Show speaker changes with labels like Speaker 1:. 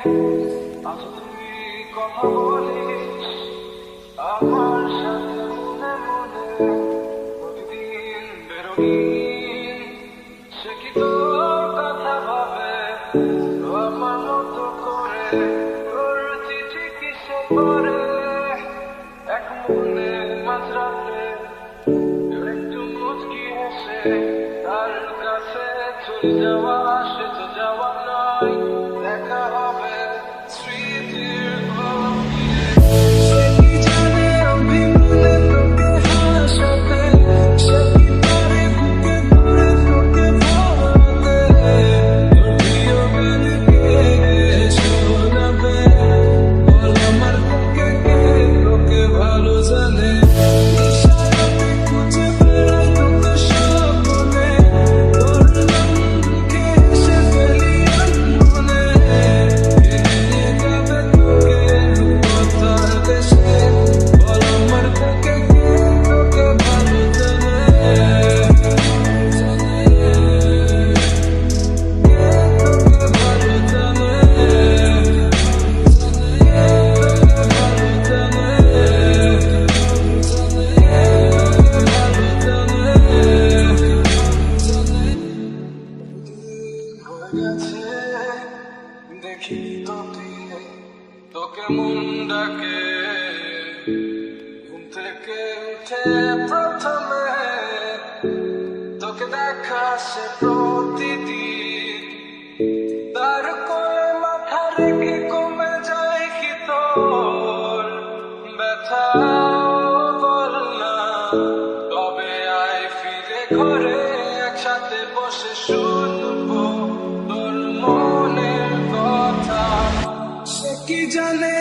Speaker 1: আজ তুই কথা বলিস আমার সাথে মনে মনে, প্রতিদিন বেরোই সে কি তোর কথা ভাবে আমার মতো করে, তোর চিঠি কিসে করে এক মনে মাঝরাতে একটু মুচকি হেসে তার কাছে চলে যাওয়া, সে তো যাওয়া নয়, দেখা হবে স্মৃতির ঘর দিয়ে। সে কি জানে আমি মনে তোকে হাসাতে, সে কি পারে বুকে ধরে তোকে ভাবাতে, তোর প্রিয় গান গেয়ে শোনাবে, বল আমার বুকে কে তোকে ভালো জানে। ইশারাতে খুঁজে বেড়াই তোকে স্বপ্নে, তোর নাম মুখে হেসে ফেলি আনমনে, কে নিয়ে যাবে তোকে রূপকথার দেশে, বল আমার বুকে কে তোকে ভালো জানে, কে তোকে ভালো জানে, দেখি তোকে মন ডাকে ঘুম থেকে উঠে প্রথমে, তোকে দেখা সে প্রতিদিন, তার কোলে মাথা রেখে কমে যায় কি তোর ব্যথা, বল না তবে আয় ফিরে ঘরে, একসাথে বসে শুনবো তোর মনের কথা। সে কি জানে